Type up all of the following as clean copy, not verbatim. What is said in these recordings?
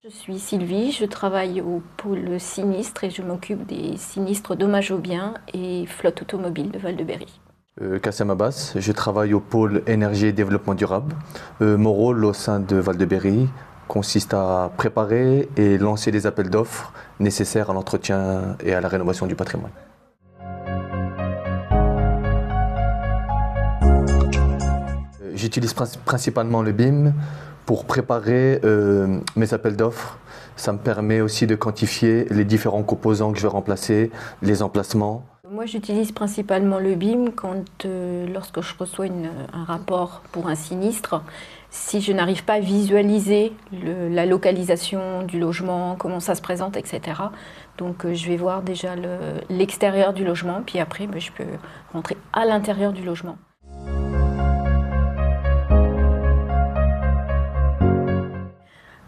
Je suis Sylvie, je travaille au pôle sinistre et je m'occupe des sinistres dommages aux biens et flotte automobile de Val-de-Berry. Kassem Abbas, je travaille au pôle énergie et développement durable. Mon rôle au sein de Val-de-Berry consiste à préparer et lancer les appels d'offres nécessaires à l'entretien et à la rénovation du patrimoine. J'utilise principalement le BIM pour préparer mes appels d'offres. Ça me permet aussi de quantifier les différents composants que je vais remplacer, les emplacements. Moi, j'utilise principalement le BIM lorsque je reçois un rapport pour un sinistre. Si je n'arrive pas à visualiser la localisation du logement, comment ça se présente, etc. Donc je vais voir déjà l'extérieur du logement, puis après je peux rentrer à l'intérieur du logement.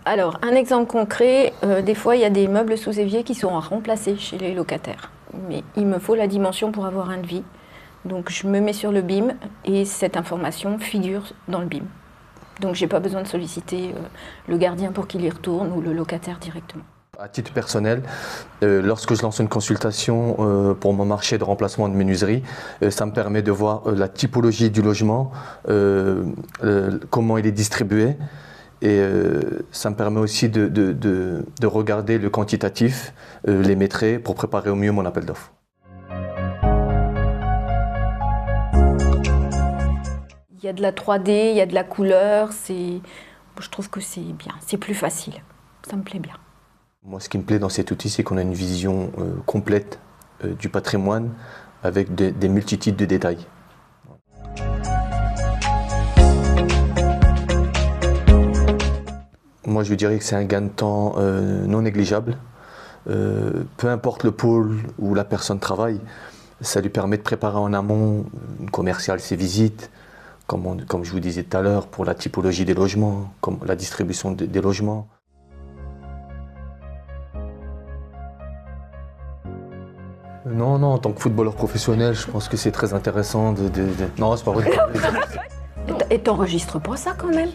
Alors, un exemple concret, des fois il y a des meubles sous évier qui sont à remplacer chez les locataires. Mais il me faut la dimension pour avoir un devis. Donc je me mets sur le BIM et cette information figure dans le BIM. Donc je n'ai pas besoin de solliciter le gardien pour qu'il y retourne ou le locataire directement. À titre personnel, lorsque je lance une consultation pour mon marché de remplacement de menuiserie, ça me permet de voir la typologie du logement, comment il est distribué. Et ça me permet aussi de regarder le quantitatif, les métraits, pour préparer au mieux mon appel d'offres. Il y a de la 3D, il y a de la couleur, je trouve que c'est bien, c'est plus facile, ça me plaît bien. Moi, ce qui me plaît dans cet outil, c'est qu'on a une vision complète du patrimoine avec des multitudes de détails. Moi, je dirais que c'est un gain de temps non négligeable. Peu importe le pôle où la personne travaille, ça lui permet de préparer en amont une commerciale ses visites, comme je vous disais tout à l'heure, pour la typologie des logements, comme la distribution des logements. Non, en tant que footballeur professionnel, je pense que c'est très intéressant Non, c'est pas vrai. Et t'enregistres pas ça quand même?